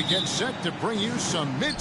gets set to bring you some mid.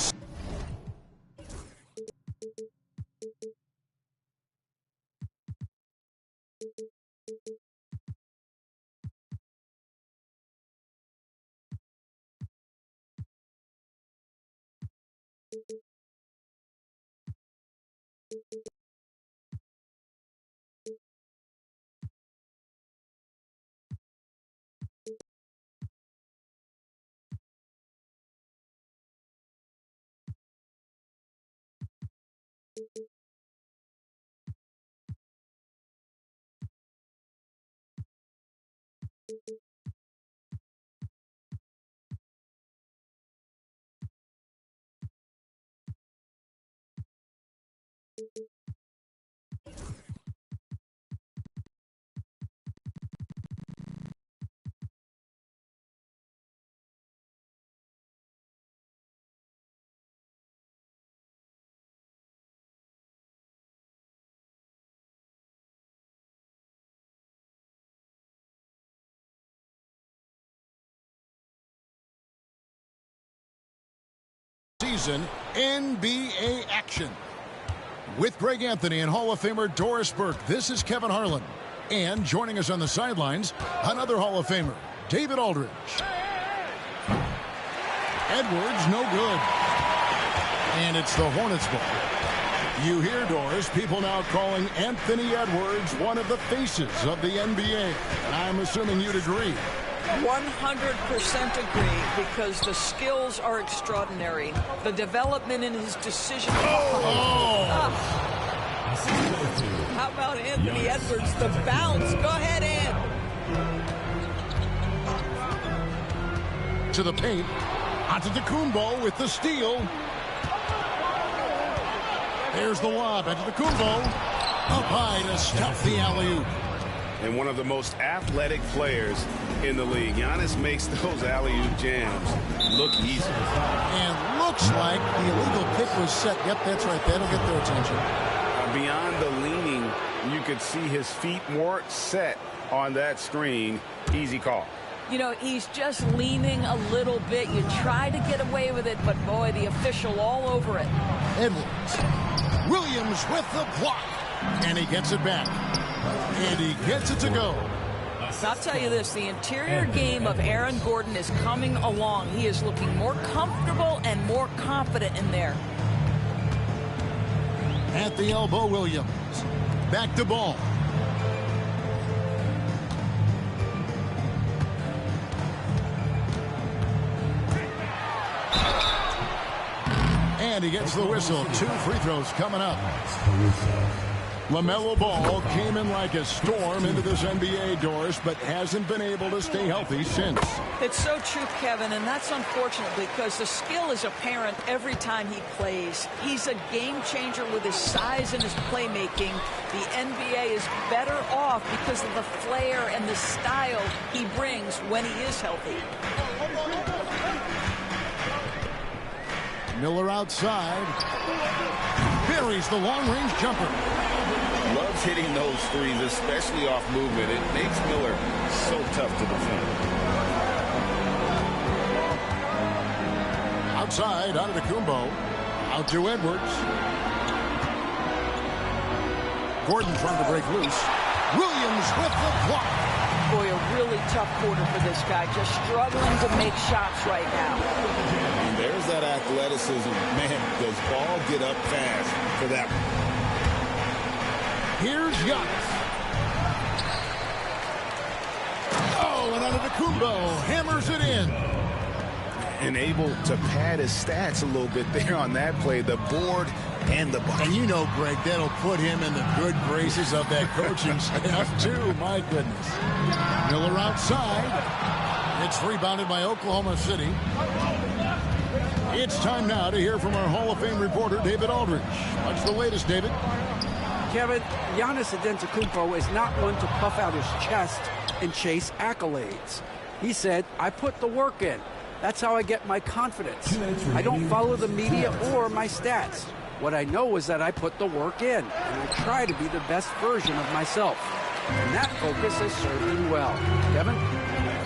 Season NBA action. With Greg Anthony and Hall of Famer Doris Burke, this is Kevin Harlan. And joining us on the sidelines, another Hall of Famer, David Aldridge. Edwards, no good. And it's the Hornets ball. You hear, Doris, people now calling Anthony Edwards one of the faces of the NBA. And I'm assuming you'd agree. 100% agree, because the skills are extraordinary. The development in his decision. How about Anthony Edwards? The bounce. Go ahead, Ant. To the paint. Antetokounmpo with the steal. There's the lob. Antetokounmpo up high to stop the alley-oop. And one of the most athletic players in the league. Giannis makes those alley-oop jams look easy. And looks like the illegal pick was set. Yep, that's right. That'll get their attention. Beyond the leaning, you could see his feet more set on that screen. Easy call. You know, he's just leaning a little bit. You try to get away with it, but boy, the official all over it. Edwards. Williams with the block. And he gets it back. And he gets it to go. I'll tell you this, the interior game of Aaron Gordon is coming along. He is looking more comfortable and more confident in there. At the elbow, Williams. Back to ball. And he gets the whistle. 2 free throws coming up. LaMelo Ball came in like a storm into this NBA, Doris, but hasn't been able to stay healthy since. It's so true, Kevin, and that's unfortunate because the skill is apparent every time he plays. He's a game changer with his size and his playmaking. The NBA is better off because of the flair and the style he brings when he is healthy. Miller outside. Buries the long-range jumper. Loves hitting those threes, especially off movement. It makes Miller so tough to defend. Outside, Antetokounmpo. Out to Edwards. Gordon trying to break loose. Williams with the block. Boy, a really tough quarter for this guy. Just struggling to make shots right now. And there's that athleticism. Man, does Ball get up fast for that one. Here's Giannis. Oh, and Antetokounmpo hammers it in. And able to pad his stats a little bit there on that play. The board and the bucket. And you know, Greg, that'll put him in the good graces of that coaching staff, too. My goodness. Miller outside. It's rebounded by Oklahoma City. It's time now to hear from our Hall of Fame reporter, David Aldridge. What's the latest, David? Kevin, Giannis Antetokounmpo is not one to puff out his chest and chase accolades. He said, I put the work in. That's how I get my confidence. I don't follow the media or my stats. What I know is that I put the work in, and I try to be the best version of myself. And that focus has served him well. Kevin?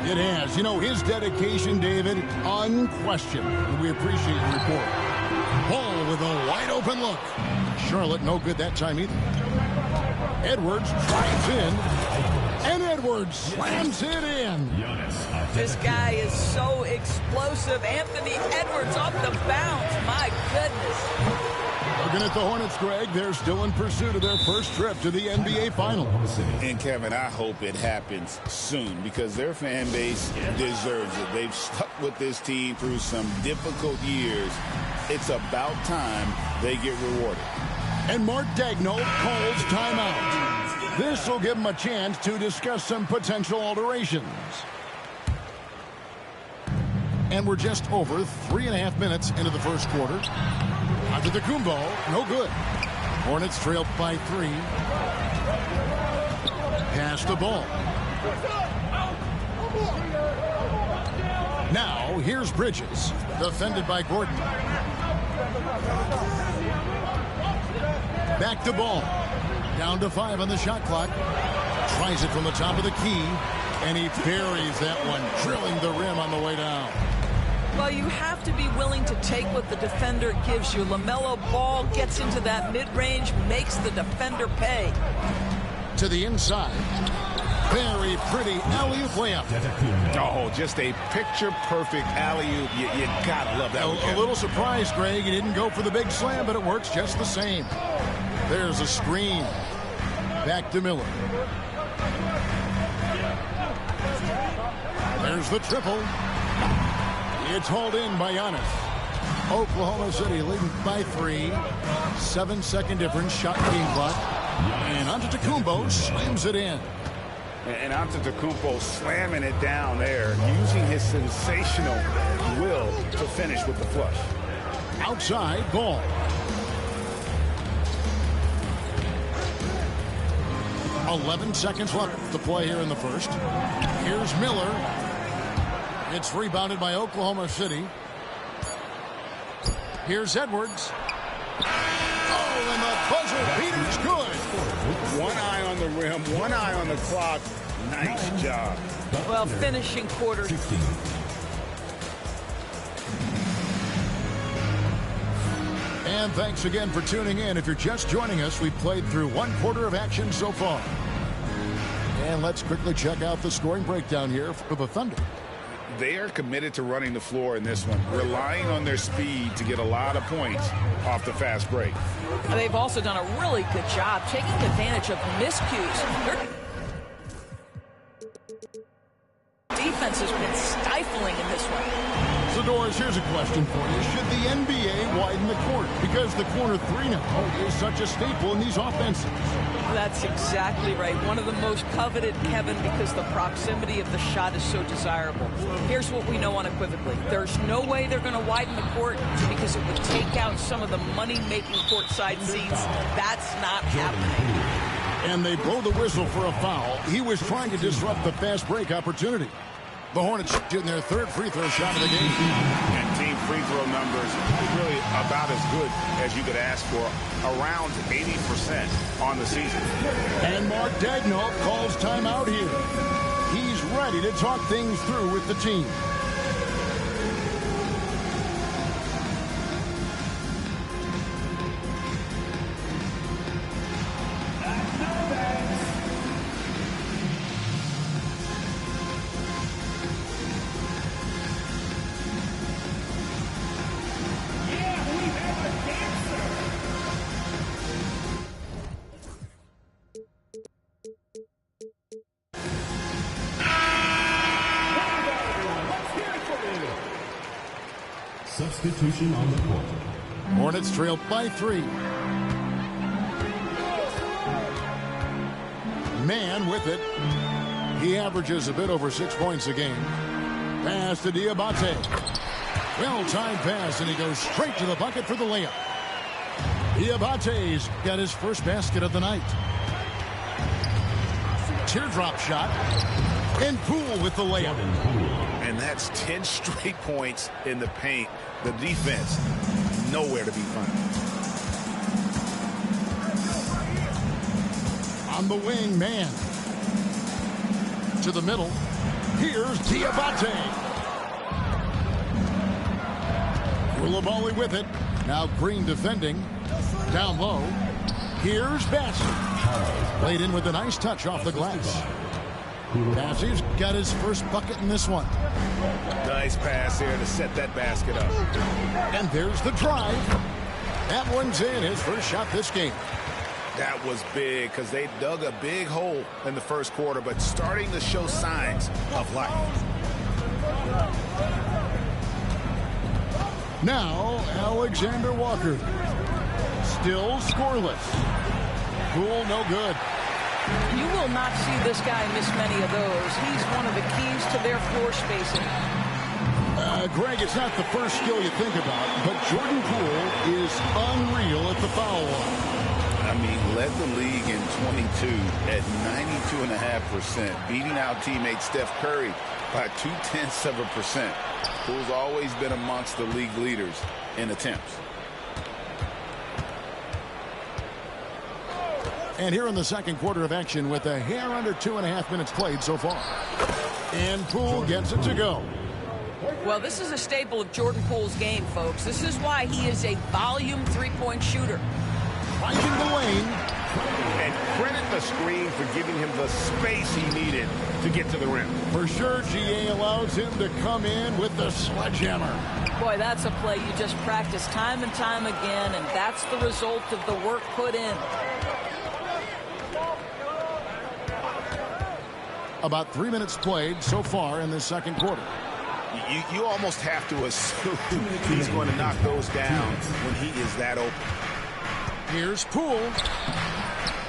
It has. You know, his dedication, David, unquestioned. And we appreciate your report. Ball with a wide-open look. Charlotte no good that time either. Edwards drives in, and Edwards slams it in. This guy is so explosive. Anthony Edwards off the bounce. My goodness. Looking at the Hornets, Greg, they're still in pursuit of their first trip to the NBA Finals. And, Kevin, I hope it happens soon because their fan base deserves it. They've stuck with this team through some difficult years. It's about time they get rewarded. And Mark Daigneault calls timeout. This will give him a chance to discuss some potential alterations. And we're just over 3.5 minutes into the first quarter. Antetokounmpo, no good. Hornets trail by 3. Pass the ball. Now, here's Bridges. Defended by Gordon. Back to ball. Down to 5 on the shot clock. Tries it from the top of the key. And he buries that one, drilling the rim on the way down. Well, you have to be willing to take what the defender gives you. LaMelo Ball gets into that mid-range, makes the defender pay. To the inside. Very pretty alley-oop layup. Oh, just a picture-perfect alley-oop. You gotta love that. A little surprised, Greg. He didn't go for the big slam, but it works just the same. There's a screen. Back to Miller. There's the triple. It's hauled in by Giannis. Oklahoma City leading by 3. 7-second difference. Shot game clock. And Antetokounmpo slams it in. And Antetokounmpo slamming it down there, using his sensational will to finish with the flush. Outside, Ball. .11 seconds left to play here in the first. Here's Miller. It's rebounded by Oklahoma City. Here's Edwards. Oh, and the buzzer beater's good. One eye on the rim, one eye on the clock. Nice job. Well, finishing quarters. And thanks again for tuning in. If you're just joining us, we've played through 1 quarter of action so far. And let's quickly check out the scoring breakdown here for the Thunder. They are committed to running the floor in this one, relying on their speed to get a lot of points off the fast break. They've also done a really good job taking advantage of miscues. Their defense has been stifling in this one. So, Doris, here's a question for you. Should the NBA widen the court? Because the corner 3 now is such a staple in these offenses. That's exactly right. One of the most coveted, Kevin, because the proximity of the shot is so desirable. Here's what we know unequivocally. There's no way they're going to widen the court because it would take out some of the money-making courtside seats. That's not happening. And they blow the whistle for a foul. He was trying to disrupt the fast break opportunity. The Hornets shooting their 3rd free throw shot of the game. And team free throw numbers really about as good as you could ask for. Around 80% on the season. And Mark Daigneault calls timeout here. He's ready to talk things through with the team. Substitution on the court. Hornets trail by 3. Man with it. He averages a bit over 6 points a game. Pass to Diabate. Well-timed pass, and he goes straight to the bucket for the layup. Diabate's got his first basket of the night. Teardrop shot. And Poole with the layup. And that's 10 straight points in the paint. The defense, nowhere to be found. On the wing, man. To the middle. Here's Diabate. Koulibaly with it. Now Green defending. Down low. Here's Bassey. Played in with a nice touch off the glass. Bassey's got his first bucket in this one. Nice pass here to set that basket up. And there's the drive. That one's in, his first shot this game. That was big because they dug a big hole in the first quarter, but starting to show signs of life. Now, Alexander Walker. Still scoreless. Poole, no good. You will not see this guy miss many of those. He's one of the keys to their floor spacing. Greg, it's not the first skill you think about, but Jordan Poole is unreal at the foul line. I mean, led the league in 22 at 92.5%, beating out teammate Steph Curry by 0.2%. Poole's always been amongst the league leaders in attempts. And here in the second quarter of action with a hair under 2.5 minutes played so far. And Poole gets it to go. Well, this is a staple of Jordan Poole's game, folks. This is why he is a volume three-point shooter. Finding the lane. And credit the screen for giving him the space he needed to get to the rim. For sure, GA allows him to come in with the sledgehammer. Boy, that's a play you just practice time and time again, and that's the result of the work put in. About 3 minutes played so far in the second quarter. You almost have to assume he's going to knock those down when he is that open. Here's Poole.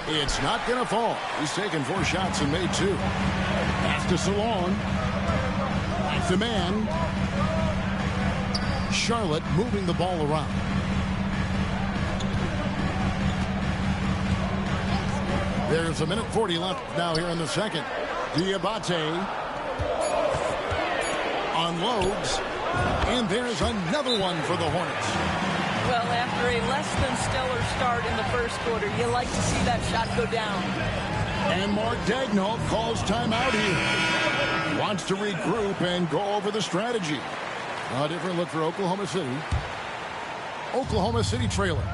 It's not going to fall. He's taken 4 shots and made 2. Pass to Salon. Back to man. Charlotte moving the ball around. There's a minute 40 left now here in the second. Diabate unloads, and there's another one for the Hornets. Well, after a less than stellar start in the first quarter, you like to see that shot go down. And Mark Daigneault calls timeout here. Wants to regroup and go over the strategy. A different look for Oklahoma City. Oklahoma City trailer.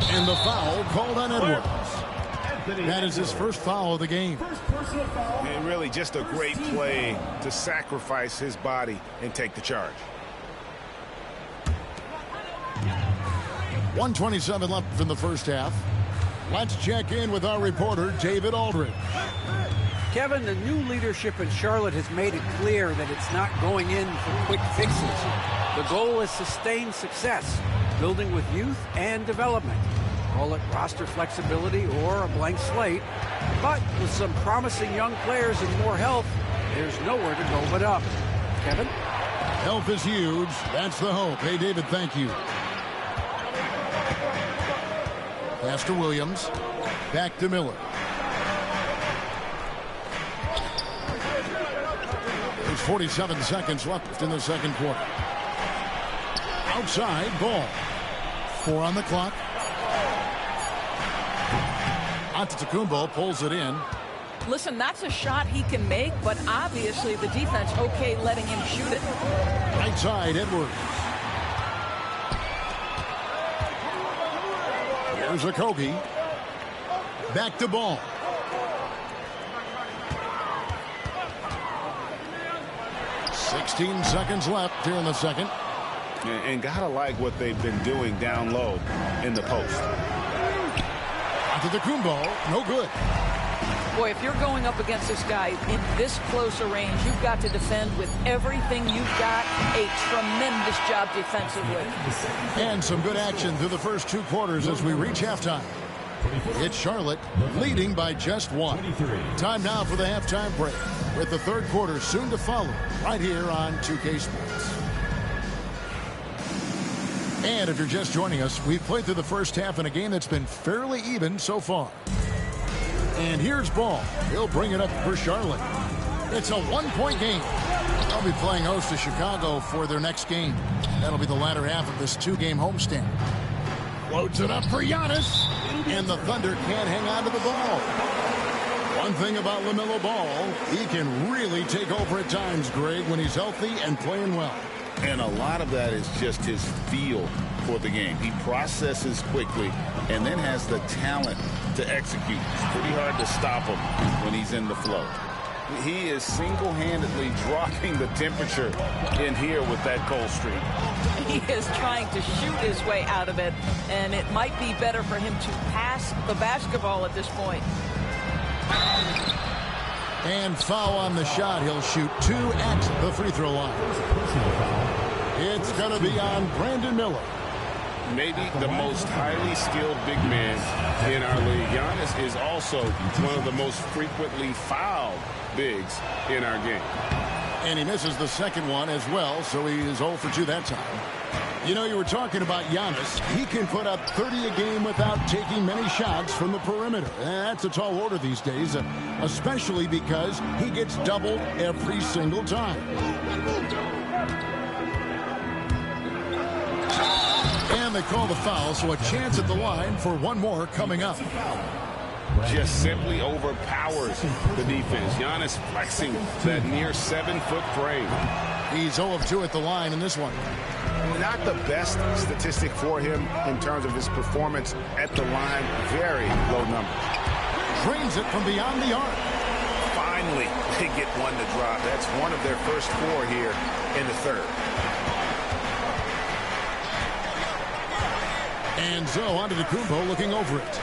And the foul called on Edwards. That is his first foul of the game. And really just a great play to sacrifice his body and take the charge. 1:27 left in the first half. Let's check in with our reporter, David Aldridge. Kevin, the new leadership in Charlotte has made it clear that it's not going in for quick fixes. The goal is sustained success, building with youth and development. Call it roster flexibility or a blank slate. But with some promising young players and more health, there's nowhere to go but up. Kevin? Health is huge. That's the hope. Hey, David, thank you. Pass to Williams. Back to Miller. There's 47 seconds left in the second quarter. Outside, ball. 4 on the clock. Antetokounmpo pulls it in. Listen, that's a shot he can make, but obviously the defense okay letting him shoot it. Right side, Edwards. Here's Okogie. Back to ball. "16 seconds left here in the second. And gotta like what they've been doing down low in the post. Antetokounmpo, no good. Boy, if you're going up against this guy in this close a range, you've got to defend with everything you've got. A tremendous job defensively. And some good action through the first 2 quarters as we reach halftime. It's Charlotte leading by just 1. Time now for the halftime break, with the third quarter soon to follow right here on 2K Sports. And if you're just joining us, we've played through the first half in a game that's been fairly even so far. And here's Ball. He'll bring it up for Charlotte. It's a 1-point game. They'll be playing host to Chicago for their next game. That'll be the latter half of this 2-game homestand. Loads it up for Giannis. And the Thunder can't hang on to the ball. One thing about LaMelo Ball, he can really take over at times, Greg, when he's healthy and playing well. And a lot of that is just his feel for the game. He processes quickly and then has the talent to execute. It's pretty hard to stop him when he's in the flow. He is single-handedly dropping the temperature in here with that cold streak. He is trying to shoot his way out of it, and it might be better for him to pass the basketball at this point. And foul on the shot. He'll shoot 2 at the free throw line. It's going to be on Brandon Miller. Maybe the most highly skilled big man in our league. Giannis is also one of the most frequently fouled bigs in our game. And he misses the second one as well, so he is 0 for 2 that time. You know, you were talking about Giannis. He can put up 30 a game without taking many shots from the perimeter. That's a tall order these days, especially because he gets doubled every single time. And they call the foul, so a chance at the line for one more coming up. Just simply overpowers the defense. Giannis flexing that near 7-foot frame. He's 0 of 2 at the line in this one. Not the best statistic for him in terms of his performance at the line. Very low number. Drains it from beyond the arc. Finally, they get one to drop. That's one of their first 4 here in the third. And so Antetokounmpo looking over it.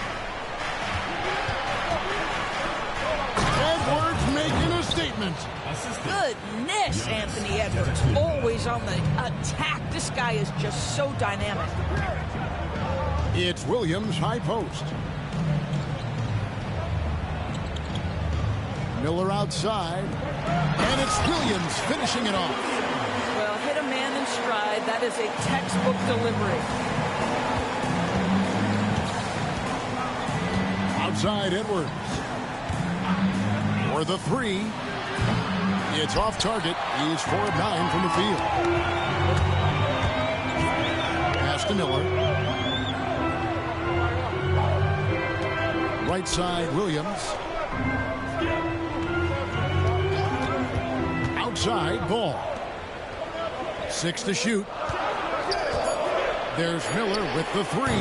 Edwards making a statement. Goodness, Anthony Edwards, always on the attack. This guy is just so dynamic. It's Williams, high post. Miller outside. And it's Williams finishing it off. Well, hit a man in stride. That is a textbook delivery. Outside Edwards. For the 3. It's off target. He's 4 of 9 from the field. Pass to Miller. Right side, Williams. Outside, Ball. 6 to shoot. There's Miller with the 3.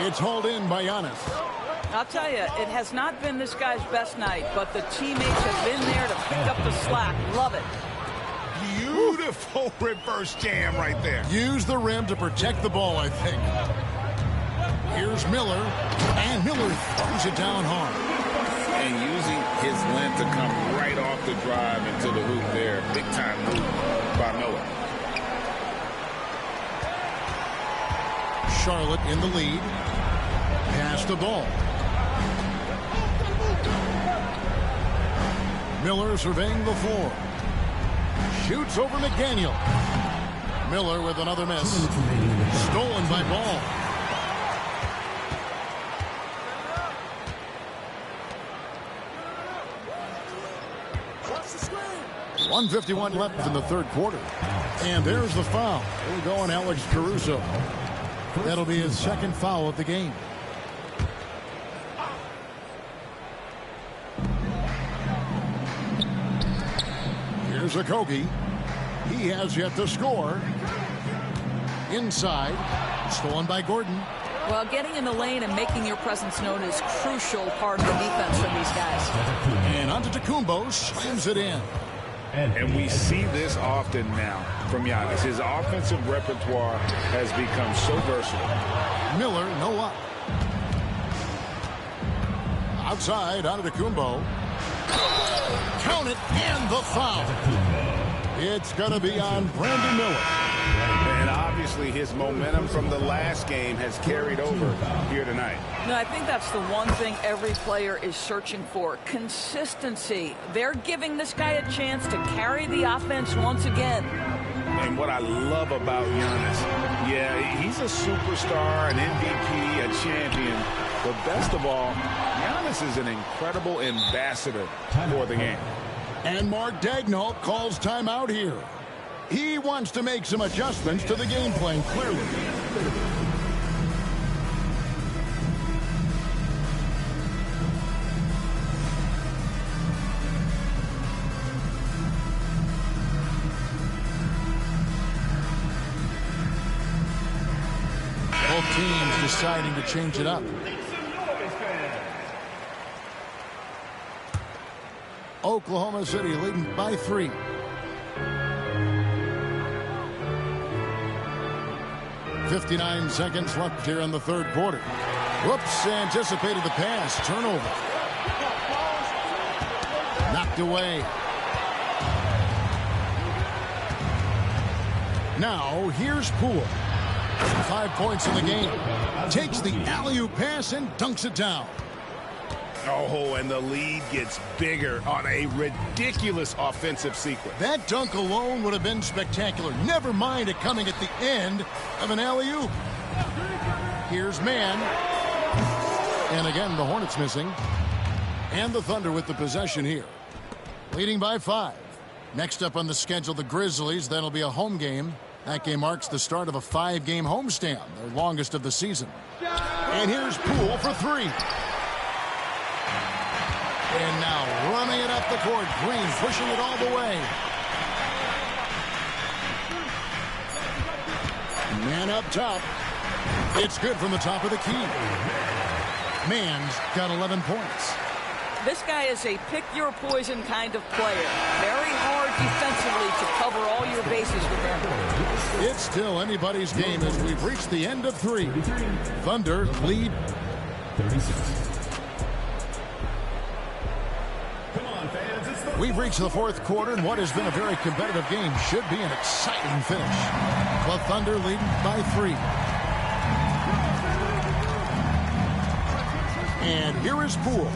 It's hauled in by Giannis. I'll tell you, it has not been this guy's best night, but the teammates have been there to pick up the slack. Love it. Beautiful reverse jam right there. Use the rim to protect the ball, I think. Here's Miller, and Miller throws it down hard. And using his length to come right off the drive into the hoop there. Big time move by Miller. Charlotte in the lead. Pass the ball. Miller surveying the floor. Shoots over McDaniel. Miller with another miss. Stolen by Ball. .151 left in the third quarter. And there's the foul. We'll go on Alex Caruso. That'll be his second foul of the game. Here's Okogie. He has yet to score. Inside. Stolen by Gordon. Well, getting in the lane and making your presence known is crucial part of the defense from these guys. And Antetokounmpo slams it in. And we see this often now from Giannis. His offensive repertoire has become so versatile. Miller, no luck. Outside, Antetokounmpo. Count it, and the foul. It's going to be on Brandon Miller. And obviously his momentum from the last game has carried over here tonight. No, I think that's the one thing every player is searching for. Consistency. They're giving this guy a chance to carry the offense once again. And what I love about Giannis, yeah, he's a superstar, an MVP, a champion. But best of all, Giannis is an incredible ambassador for the game. And Mark Daigneault calls timeout here. He wants to make some adjustments to the game plan, clearly. teams deciding to change it up. Oklahoma City leading by 3. .59 seconds left here in the third quarter. Whoops, anticipated the pass. Turnover. Knocked away. Now, here's Poole. 5 points in the game. Takes the alley-oop pass and dunks it down. Oh, and the lead gets bigger on a ridiculous offensive sequence. That dunk alone would have been spectacular. Never mind it coming at the end of an alley-oop. Here's Mann. And again, the Hornets missing. And the Thunder with the possession here. Leading by 5. Next up on the schedule, the Grizzlies. That'll be a home game. That game marks the start of a 5-game homestand, their longest of the season. And here's Poole for 3. And now running it up the court. Green pushing it all the way. Man up top. It's good from the top of the key. Mann's got 11 points. This guy is a pick-your-poison kind of player. Very hard defensively to cover all your bases with him. It's still anybody's game as we've reached the end of 3. Thunder lead 36. We've reached the fourth quarter, and what has been a very competitive game should be an exciting finish. The Thunder leading by 3. And here is Poole.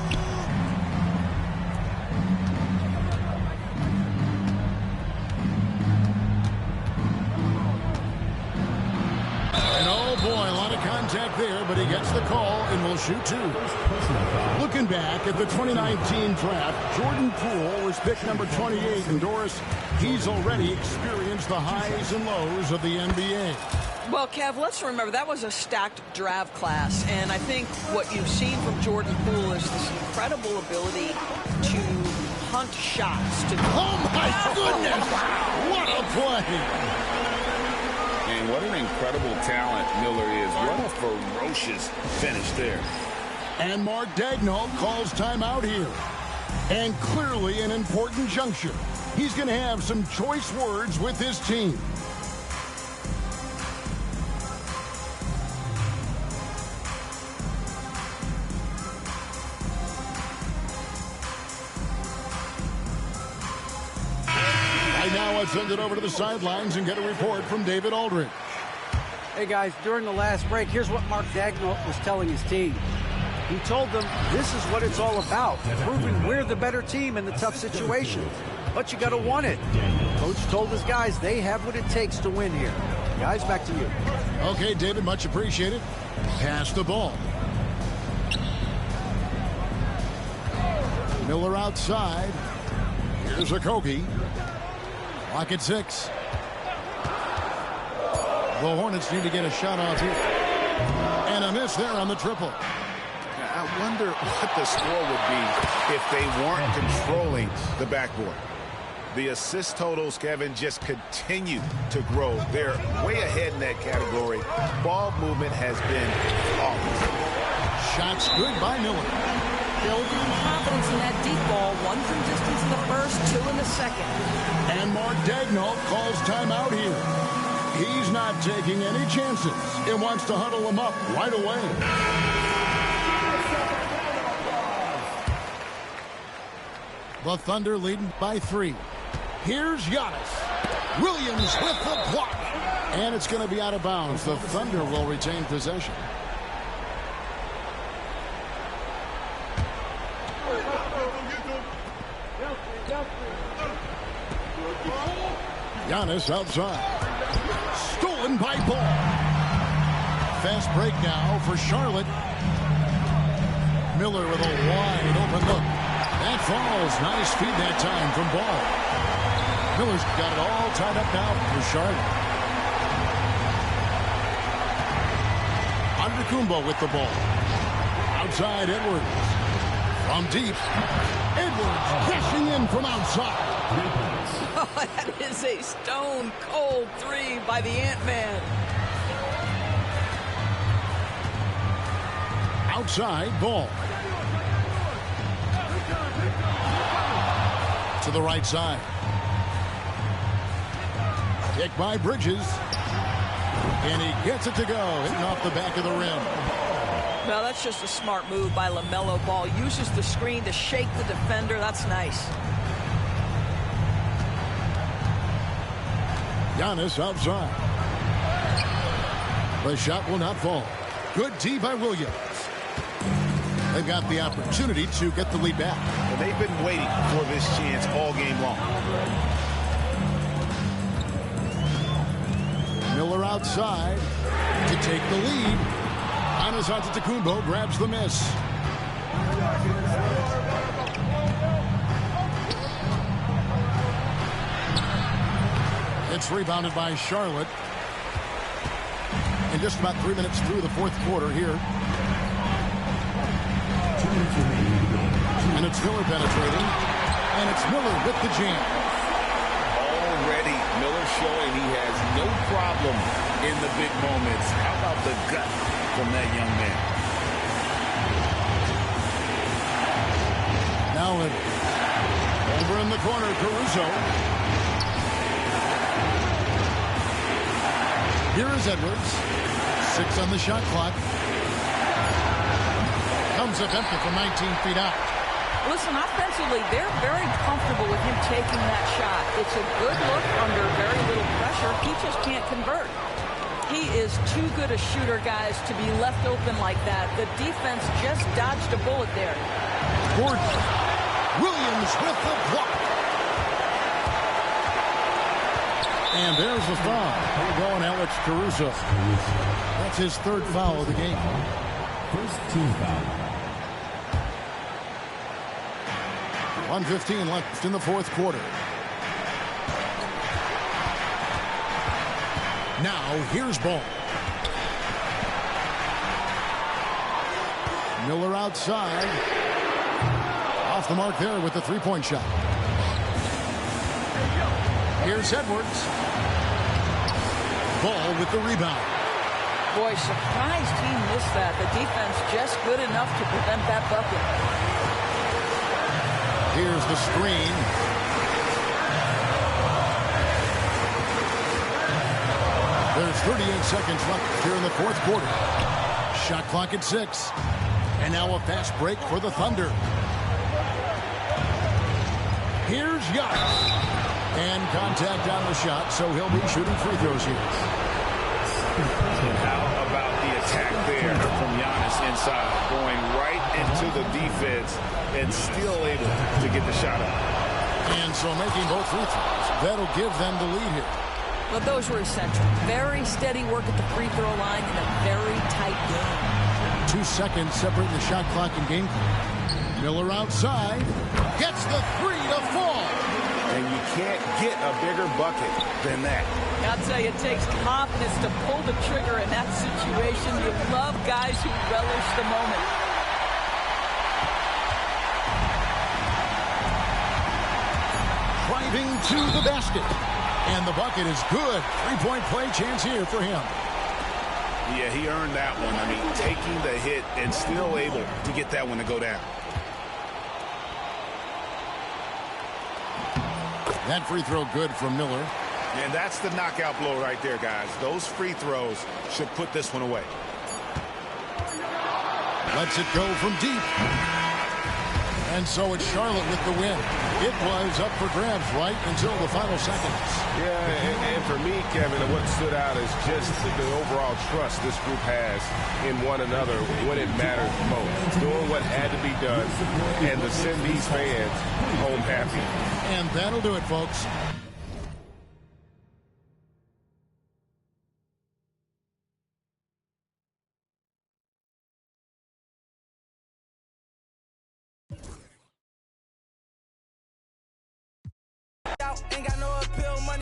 And oh boy, a lot of contact there, but he gets the call and will shoot 2. Looking back at the 2019 draft, Jordan Poole was pick number 28. And Doris, he's already experienced the highs and lows of the NBA. Well, Kev, let's remember that was a stacked draft class, and I think what you've seen from Jordan Poole is this incredible ability to hunt shots. Oh my goodness! What a play! And what an incredible talent Miller is. What a ferocious finish there. And Mark Daigneault calls timeout here. And clearly an important juncture. He's going to have some choice words with his team. Right now, let's send it over to the sidelines and get a report from David Aldridge. Hey, guys, during the last break, here's what Mark Daigneault was telling his team. He told them this is what it's all about, proving we're the better team in the tough situations. But you got to want it. Coach told his guys they have what it takes to win here. Guys, back to you. Okay, David, much appreciated. Pass the ball. Miller outside. Here's Okogie. Clock at 6. The Hornets need to get a shot off here. And a miss there on the triple. I wonder what the score would be if they weren't controlling the backboard. The assist totals, Kevin, just continue to grow. They're way ahead in that category. Ball movement has been flawless. Shots good by Miller. Building confidence in that deep ball. 1 from distance in the first, 2 in the second. And Mark Daigneault calls timeout here. He's not taking any chances. He wants to huddle him up right away. The Thunder leading by 3. Here's Giannis. Williams with the block. And it's going to be out of bounds. The Thunder will retain possession. Giannis outside. Stolen by Ball. Fast break now for Charlotte. Miller with a wide open look. That falls. Nice feed that time from Ball. Miller's got it all tied up now for Charlotte. Antetokounmpo with the ball. Outside Edwards. From deep. Edwards crashing in from outside. Oh, that is a stone-cold 3 by the Ant-Man. Outside ball. To the right side. Kick by Bridges. And he gets it to go. Hitting off the back of the rim. Well, that's just a smart move by LaMelo Ball. Uses the screen to shake the defender. That's nice. Giannis outside. The shot will not fall. Good D by Williams. They've got the opportunity to get the lead back. Well, they've been waiting for this chance all game long. Miller outside to take the lead. Giannis Antetokounmpo grabs the miss. It's rebounded by Charlotte. And just about 3 minutes through the fourth quarter here. And it's Miller penetrating. And it's Miller with the jam. Already, Miller showing he has no problem in the big moments. How about the gut from that young man? Now over in the corner, Caruso. Here is Edwards. 6 on the shot clock. Comes up empty from 19 feet out. Listen, offensively, they're very comfortable with him taking that shot. It's a good look under very little pressure. He just can't convert. He is too good a shooter, guys, to be left open like that. The defense just dodged a bullet there. Gordon. Williams with the block. And there's the foul. We're going Alex Caruso. That's his third foul of the game. First team foul. 1:15 left in the fourth quarter. Now here's Ball. Miller outside. Off the mark there with the three-point shot. Here's Edwards. Ball with the rebound. Boy, surprised he missed that. The defense just good enough to prevent that bucket. Here's the screen. There's 38 seconds left here in the fourth quarter. Shot clock at 6. And now a fast break for the Thunder. Here's Giannis. And contact on the shot, so he'll be shooting free throws here. How about the attack there from Giannis inside, going right into the defense and still able to get the shot up. And so making both free throws. That'll give them the lead here. But those were essential. Very steady work at the free throw line in a very tight game. 2 seconds separating the shot clock and game clock. Miller outside. Gets the three to fall. And you can't get a bigger bucket than that. I'll tell you, it takes confidence to pull the trigger in that situation. You love guys who relish the moment. Driving to the basket. And the bucket is good. Three-point play chance here for him. Yeah, he earned that one. I mean, taking the hit and still able to get that one to go down. That free throw good from Miller. And that's the knockout blow right there, guys. Those free throws should put this one away. Lets it go from deep. And so it's Charlotte with the win. It was up for grabs right until the final seconds. Yeah, and for me, Kevin, what stood out is just the overall trust this group has in one another when it matters most. Doing what had to be done and to send these fans home happy. And that'll do it, folks. Ain't got no appeal, money.